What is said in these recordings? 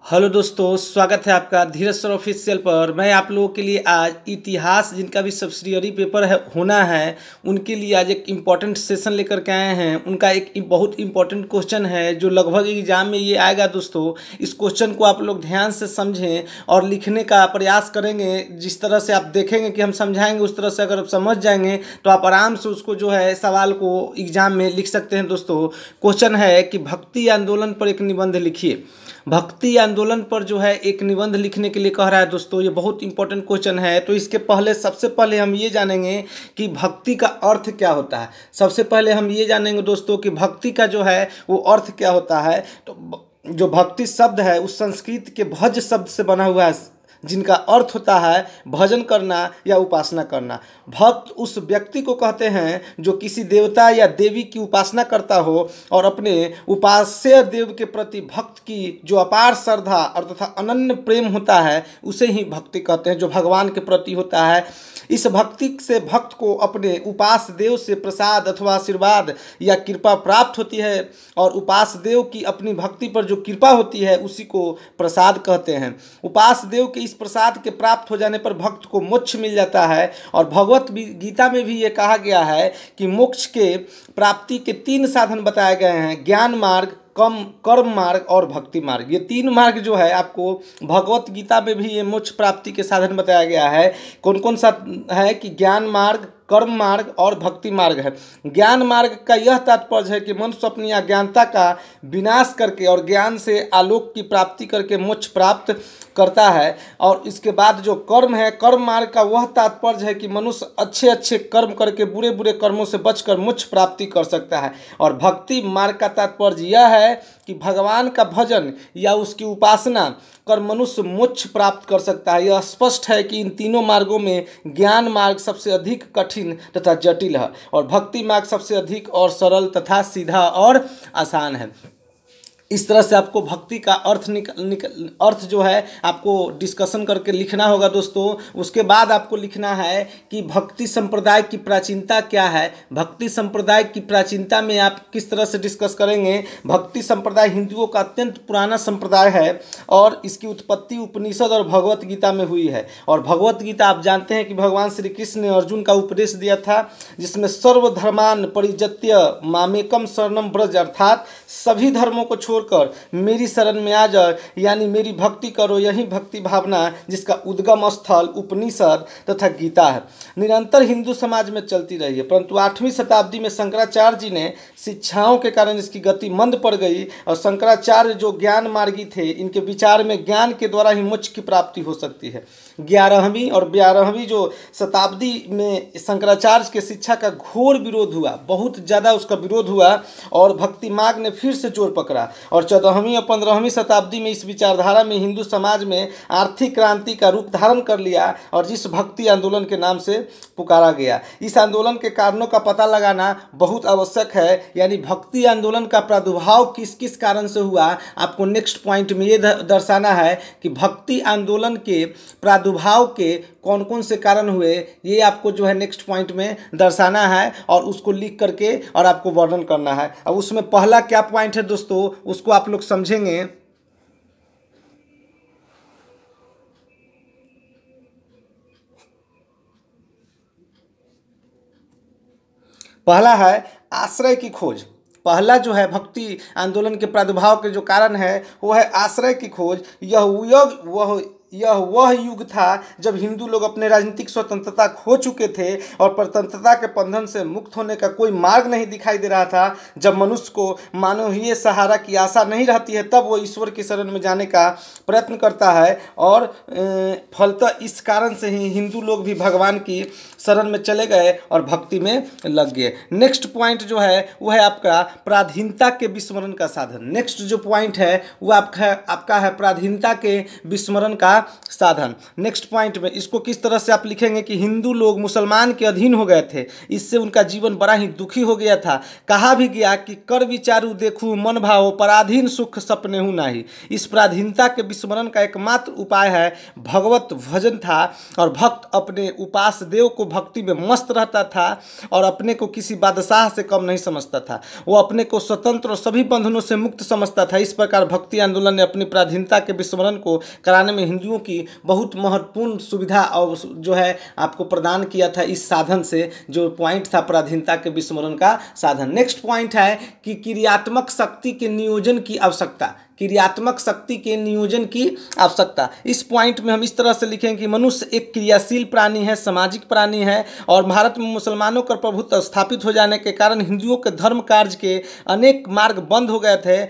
Hello दोस्तों, स्वागत है आपका धीरज सर ऑफिशियल पर। मैं आप लोगों के लिए आज इतिहास जिनका भी सब्सिडियरी पेपर है होना है उनके लिए आज एक इम्पॉर्टेंट सेशन लेकर के आए हैं। उनका एक बहुत इम्पॉर्टेंट क्वेश्चन है जो लगभग एग्जाम में ये आएगा। दोस्तों, इस क्वेश्चन को आप लोग ध्यान से समझें और लिखने का प्रयास करेंगे। जिस तरह से आप देखेंगे कि हम समझाएंगे उस तरह से अगर आप समझ जाएंगे तो आप आराम से उसको जो है सवाल को एग्जाम में लिख सकते हैं। दोस्तों, क्वेश्चन है कि भक्ति आंदोलन पर एक निबंध लिखिए। भक्ति आंदोलन पर जो है एक निबंध लिखने के लिए कह रहा है। दोस्तों, ये बहुत इंपॉर्टेंट क्वेश्चन है। तो इसके पहले सबसे पहले हम ये जानेंगे कि भक्ति का अर्थ क्या होता है। सबसे पहले हम ये जानेंगे दोस्तों कि भक्ति का जो है वो अर्थ क्या होता है। तो जो भक्ति शब्द है उस संस्कृत के भज शब्द से बना हुआ है जिनका अर्थ होता है भजन करना या उपासना करना। भक्त उस व्यक्ति को कहते हैं जो किसी देवता या देवी की उपासना करता हो और अपने उपास्य देव के प्रति भक्त की जो अपार श्रद्धा और तथा अनन्य प्रेम होता है उसे ही भक्ति कहते हैं, जो भगवान के प्रति होता है। इस भक्ति से भक्त को अपने उपास देव से प्रसाद अथवा आशीर्वाद या कृपा प्राप्त होती है और उपास देव की अपनी भक्ति पर जो कृपा होती है उसी को प्रसाद कहते हैं। उपास देव के इस प्रसाद के प्राप्त हो जाने पर भक्त को मोक्ष मिल जाता है। और भगवत गीता में भी ये कहा गया है कि मोक्ष के प्राप्ति के 3 साधन बताए गए हैं: ज्ञान मार्ग, कर्म मार्ग और भक्ति मार्ग। ये 3 मार्ग जो है आपको भगवत गीता में भी ये मोक्ष प्राप्ति के साधन बताया गया है। कौन कौन सा है कि ज्ञान मार्ग, कर्म मार्ग और भक्ति मार्ग है। ज्ञान मार्ग का यह तात्पर्य है कि मनुष्य अपनी अज्ञानता का विनाश करके और ज्ञान से आलोक की प्राप्ति करके मोक्ष प्राप्त करता है। और इसके बाद जो कर्म है, कर्म मार्ग का वह तात्पर्य है कि मनुष्य अच्छे अच्छे कर्म करके बुरे बुरे कर्मों से बचकर मोक्ष प्राप्ति कर सकता है। और भक्ति मार्ग का तात्पर्य यह है कि भगवान का भजन या उसकी उपासना कर मनुष्य मोक्ष प्राप्त कर सकता है। यह स्पष्ट है कि इन तीनों मार्गों में ज्ञान मार्ग सबसे अधिक कठिन तथा जटिल है और भक्ति मार्ग सबसे अधिक और सरल तथा सीधा और आसान है। इस तरह से आपको भक्ति का अर्थ जो है आपको डिस्कशन करके लिखना होगा। दोस्तों, उसके बाद आपको लिखना है कि भक्ति संप्रदाय की प्राचीनता क्या है। भक्ति संप्रदाय की प्राचीनता में आप किस तरह से डिस्कस करेंगे। भक्ति संप्रदाय हिंदुओं का अत्यंत पुराना संप्रदाय है और इसकी उत्पत्ति उपनिषद और भगवत गीता में हुई है। और भगवत गीता आप जानते हैं कि भगवान श्री कृष्ण ने अर्जुन का उपदेश दिया था, जिसमें सर्वधर्मान परिजत्य मामेकम शरणम ब्रज, अर्थात सभी धर्मों को छोड़कर मेरी शरण में आ जाओ, यानी मेरी भक्ति करो। यही भक्ति भावना जिसका उद्गम स्थल उपनिषद तथा गीता है निरंतर हिंदू समाज में चलती रही है। परंतु 8वीं शताब्दी में शंकराचार्य जी ने शिक्षाओं के कारण इसकी गति मंद पड़ गई और शंकराचार्य जो ज्ञान मार्गी थे, इनके विचार में ज्ञान के द्वारा ही मोक्ष की प्राप्ति हो सकती है। 11वीं और 12वीं जो शताब्दी में शंकराचार्य के शिक्षा का घोर विरोध हुआ, बहुत ज़्यादा उसका विरोध हुआ और भक्ति मार्ग ने फिर से जोर पकड़ा। और 14वीं और 15वीं शताब्दी में इस विचारधारा में हिंदू समाज में आर्थिक क्रांति का रूप धारण कर लिया और जिस भक्ति आंदोलन के नाम से पुकारा गया। इस आंदोलन के कारणों का पता लगाना बहुत आवश्यक है, यानी भक्ति आंदोलन का प्रादुर्भाव किस किस कारण से हुआ। आपको नेक्स्ट पॉइंट में ये दर्शाना है कि भक्ति आंदोलन के प्रादुर्भाव के कौन कौन से कारण हुए, ये आपको जो है नेक्स्ट पॉइंट में दर्शाना है और उसको लिख करके और आपको वर्णन करना है। अब उसमें पहला क्या पॉइंट है दोस्तों, उसको आप लोग समझेंगे। पहला है आश्रय की खोज। पहला जो है भक्ति आंदोलन के प्रादुर्भाव के जो कारण है वो है आश्रय की खोज। यह वह युग था जब हिंदू लोग अपने राजनीतिक स्वतंत्रता खो चुके थे और परतंत्रता के बंधन से मुक्त होने का कोई मार्ग नहीं दिखाई दे रहा था। जब मनुष्य को मानवीय सहारा की आशा नहीं रहती है तब वो ईश्वर की शरण में जाने का प्रयत्न करता है और फलतः इस कारण से ही हिंदू लोग भी भगवान की शरण में चले गए और भक्ति में लग गए। नेक्स्ट पॉइंट जो है वो है आपका पराधीनता के विस्मरण का साधन। नेक्स्ट जो पॉइंट है वो आपका है पराधीनता के विस्मरण का साधन। नेक्स्ट पॉइंट में इसको किस तरह से आप लिखेंगे कि हिंदू लोग मुसलमान के अधीन हो गए थे, इससे उनका जीवन बड़ा ही दुखी हो गया था। कहा भी गया कि कर विचारू देखू मन भावो पराधीन सुख सपने हूँ नाही। इस पराधीनता के विस्मरण का एकमात्र उपाय है भगवत भजन था, और भक्त अपने उपास देव को भक्ति में मस्त रहता था और अपने को किसी बादशाह से कम नहीं समझता था। वो अपने को स्वतंत्र और सभी बंधनों से मुक्त समझता था। इस प्रकार भक्ति आंदोलन ने अपनी पराधीनता के विस्मरण को कराने में हिंदुओं की बहुत महत्वपूर्ण सुविधा और जो है आपको प्रदान किया था इस साधन से, जो पॉइंट था पराधीनता के विस्मरण का साधन। नेक्स्ट पॉइंट है कि क्रियात्मक शक्ति के नियोजन की आवश्यकता। क्रियात्मक शक्ति के नियोजन की आवश्यकता। इस पॉइंट में हम इस तरह से लिखें कि मनुष्य एक क्रियाशील प्राणी है, सामाजिक प्राणी है, और भारत में मुसलमानों का प्रभुत्व स्थापित हो जाने के कारण हिंदुओं के धर्म कार्य के अनेक मार्ग बंद हो गए थे।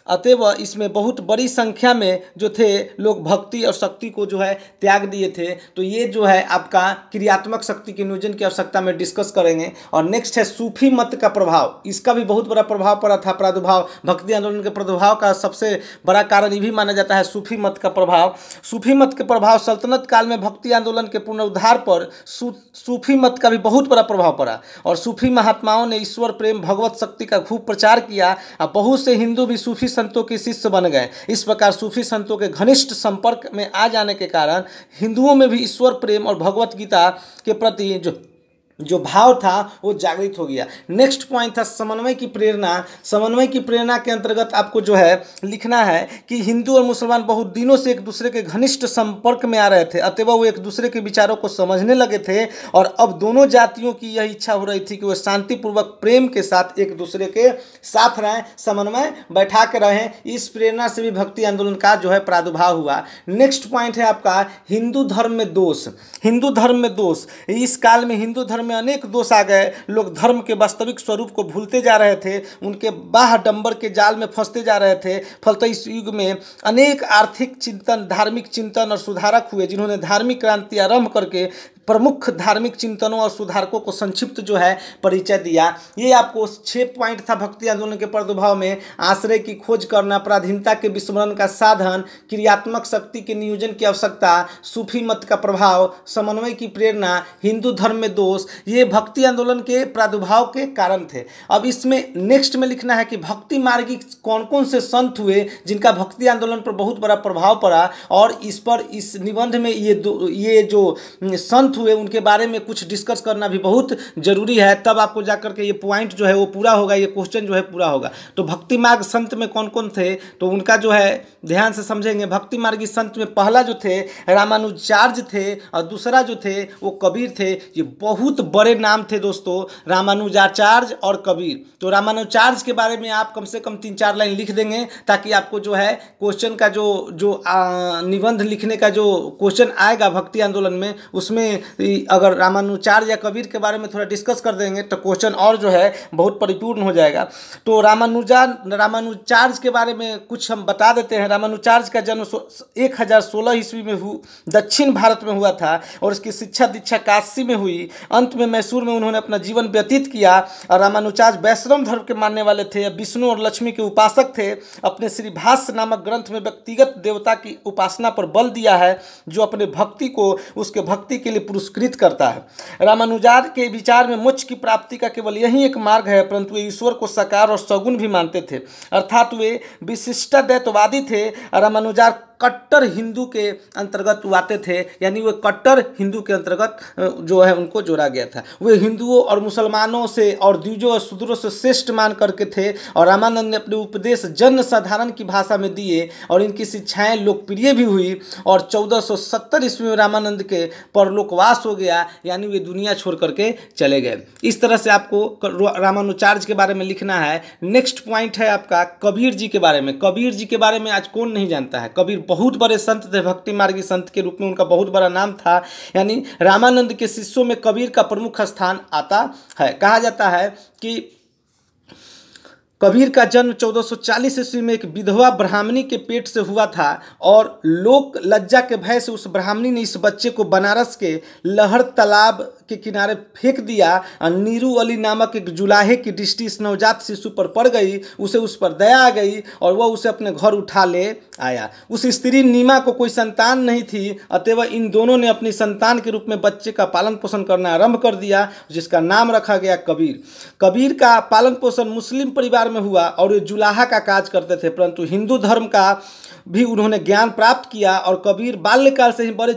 अतएव इसमें बहुत बड़ी संख्या में जो थे लोग भक्ति और शक्ति को जो है त्याग दिए थे। तो ये जो है आपका क्रियात्मक शक्ति के नियोजन की आवश्यकता में डिस्कस करेंगे। और नेक्स्ट है सूफी मत का प्रभाव। इसका भी बहुत बड़ा प्रभाव पड़ा था। प्रादुर्भाव भक्ति आंदोलन के प्रभाव का सबसे बड़ा कारण ये भी माना जाता है सूफी मत का प्रभाव। सूफी मत के प्रभाव सल्तनत काल में भक्ति आंदोलन के पुनरुद्धार पर सूफी मत का भी बहुत बड़ा प्रभाव पड़ा, और सूफी महात्माओं ने ईश्वर प्रेम भगवत शक्ति का खूब प्रचार किया, और बहुत से हिंदू भी सूफी संतों के शिष्य बन गए। इस प्रकार सूफी संतों के घनिष्ठ संपर्क में आ जाने के कारण हिंदुओं में भी ईश्वर प्रेम और भगवत गीता के प्रति जो भाव था वो जागृत हो गया। नेक्स्ट पॉइंट था समन्वय की प्रेरणा। समन्वय की प्रेरणा के अंतर्गत आपको जो है लिखना है कि हिंदू और मुसलमान बहुत दिनों से एक दूसरे के घनिष्ठ संपर्क में आ रहे थे, अतएव वो एक दूसरे के विचारों को समझने लगे थे, और अब दोनों जातियों की यह इच्छा हो रही थी कि वे शांतिपूर्वक प्रेम के साथ एक दूसरे के साथ रहें, समन्वय बैठा के रहें। इस प्रेरणा से भी भक्ति आंदोलन का जो है प्रादुर्भाव हुआ। नेक्स्ट पॉइंट है आपका हिंदू धर्म में दोष। हिंदू धर्म में दोष। इस काल में हिंदू धर्म में अनेक दोष आ गए। लोग धर्म के वास्तविक स्वरूप को भूलते जा रहे थे, उनके बाह डंबर के जाल में फंसते जा रहे थे। फलतः इस युग में अनेक आर्थिक चिंतन, धार्मिक चिंतन और सुधारक हुए, जिन्होंने धार्मिक क्रांति आरंभ करके प्रमुख धार्मिक चिंतनों और सुधारकों को संक्षिप्त जो है परिचय दिया। ये आपको 6 पॉइंट था भक्ति आंदोलन के प्रादुर्भाव में। आश्रय की खोज करना, पराधीनता के विस्मरण का साधन, क्रियात्मक शक्ति के नियोजन की आवश्यकता, सूफी मत का प्रभाव, समन्वय की प्रेरणा, हिंदू धर्म में दोष, ये भक्ति आंदोलन के प्रादुर्भाव के कारण थे। अब इसमें नेक्स्ट में लिखना है कि भक्ति मार्गी कौन कौन से संत हुए जिनका भक्ति आंदोलन पर बहुत बड़ा प्रभाव पड़ा, और इस निबंध में ये जो संत हुए उनके बारे में कुछ डिस्कस करना भी बहुत जरूरी है। तब आपको जाकर के ये पॉइंट जो है वो पूरा होगा, ये क्वेश्चन जो है पूरा होगा। तो भक्ति मार्ग संत में कौन कौन थे तो उनका जो है ध्यान से समझेंगे। भक्ति मार्गी संत में पहला जो थे रामानुजाचार्य थे, और दूसरा जो थे वो कबीर थे। ये बहुत बड़े नाम थे दोस्तों, रामानुजाचार्य और कबीर। तो रामानुजाचार्य के बारे में आप कम से कम 3-4 लाइन लिख देंगे, ताकि आपको जो है क्वेश्चन का जो निबंध लिखने का जो क्वेश्चन आएगा भक्ति आंदोलन में, उसमें अगर रामानुजाचार्य या कबीर के बारे में थोड़ा डिस्कस कर देंगे तो क्वेश्चन और जो है बहुत परिपूर्ण हो जाएगा। तो रामानुजाचार्य के बारे में कुछ हम बता देते हैं। रामानुजाचार्य का जन्म 1016 ईस्वी में दक्षिण भारत में हुआ था, और उसकी शिक्षा दीक्षा काशी में हुई। अंत में मैसूर में उन्होंने अपना जीवन व्यतीत किया। और रामानुजाचार्य वैष्णव धर्म के मानने वाले थे, विष्णु और लक्ष्मी के उपासक थे। अपने श्री भाष्य नामक ग्रंथ में व्यक्तिगत देवता की उपासना पर बल दिया है, जो अपने भक्ति को उसके भक्ति के लिए पुरस्कृत करता है। रामानुजाचार्य के विचार में मोक्ष की प्राप्ति का केवल यही एक मार्ग है, परंतु वे ईश्वर को साकार और सगुण भी मानते थे, अर्थात वे विशिष्टाद्वैतवादी थे। रामानुजाचार्य कट्टर हिंदू के अंतर्गत आते थे, यानी वे कट्टर हिंदू के अंतर्गत जो है उनको जोड़ा गया था। वे हिंदुओं और मुसलमानों से और द्विजों और शूद्रों से श्रेष्ठ मान करके थे। और रामानंद ने अपने उपदेश जन साधारण की भाषा में दिए, और इनकी शिक्षाएं लोकप्रिय भी हुई। और 1470 ईस्वी में रामानंद के परलोकवास हो गया, यानी वे दुनिया छोड़ करके चले गए। इस तरह से आपको रामानुजाचार्य के बारे में लिखना है। नेक्स्ट पॉइंट है आपका कबीर जी के बारे में। कबीर जी के बारे में आज कौन नहीं जानता है। कबीर बहुत बड़े संत थे, भक्ति मार्गी संत के रूप में उनका बहुत बड़ा नाम था। यानी रामानंद के शिष्यों में कबीर का प्रमुख स्थान आता है। कहा जाता है कि कबीर का जन्म 1440 ईस्वी में एक विधवा ब्राह्मणी के पेट से हुआ था, और लोक लज्जा के भय से उस ब्राह्मणी ने इस बच्चे को बनारस के लहर तालाब के किनारे फेंक दिया और नीरू अली नामक एक जुलाहे की दृष्टि इस नवजात शिशु पर पड़ गई। उसे उस पर दया आ गई और वह उसे अपने घर उठा ले आया। उस स्त्री नीमा को कोई संतान नहीं थी, अतएव इन दोनों ने अपनी संतान के रूप में बच्चे का पालन पोषण करना आरंभ कर दिया, जिसका नाम रखा गया कबीर। कबीर का पालन पोषण मुस्लिम परिवार में हुआ और वे जुलाहा का काज करते थे, परंतु हिंदू धर्म का भी उन्होंने ज्ञान प्राप्त किया और कबीर बाल्यकाल से ही बड़े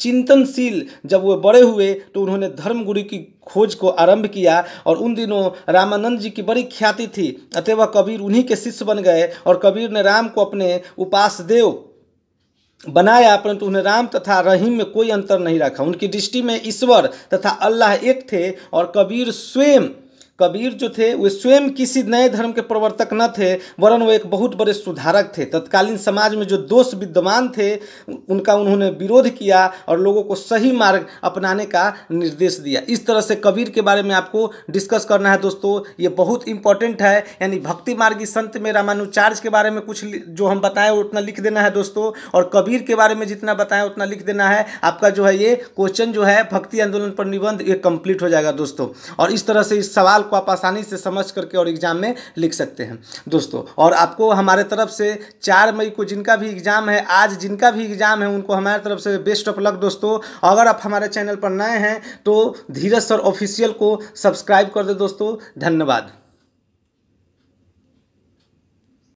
चिंतनशील जब वो बड़े हुए तो उन्होंने धर्मगुरु की खोज को आरंभ किया और उन दिनों रामानंद जी की बड़ी ख्याति थी, अतएव कबीर उन्हीं के शिष्य बन गए और कबीर ने राम को अपने उपास्य देव बनाया, परंतु उन्हें राम तथा रहीम में कोई अंतर नहीं रखा। उनकी दृष्टि में ईश्वर तथा अल्लाह एक थे और कबीर जो थे वे स्वयं किसी नए धर्म के प्रवर्तक न थे, वरन वो एक बहुत बड़े सुधारक थे। तत्कालीन समाज में जो दोष विद्यमान थे उनका उन्होंने विरोध किया और लोगों को सही मार्ग अपनाने का निर्देश दिया। इस तरह से कबीर के बारे में आपको डिस्कस करना है दोस्तों, ये बहुत इंपॉर्टेंट है। यानी भक्ति मार्गी संत में रामानुचार्य के बारे में कुछ जो हम बताएं उतना लिख देना है दोस्तों, और कबीर के बारे में जितना बताएं उतना लिख देना है। आपका जो है ये क्वेश्चन जो है भक्ति आंदोलन पर निबंध ये कंप्लीट हो जाएगा दोस्तों। और इस तरह से इस सवाल को आप आसानी से समझ करके और एग्जाम में लिख सकते हैं दोस्तों। और आपको हमारे तरफ से 4 मई को जिनका भी एग्जाम है, आज जिनका भी एग्जाम है, उनको हमारे तरफ से बेस्ट ऑफ लक दोस्तों। अगर आप हमारे चैनल पर नए हैं तो धीरज सर ऑफिशियल को सब्सक्राइब कर दे दोस्तों। धन्यवाद।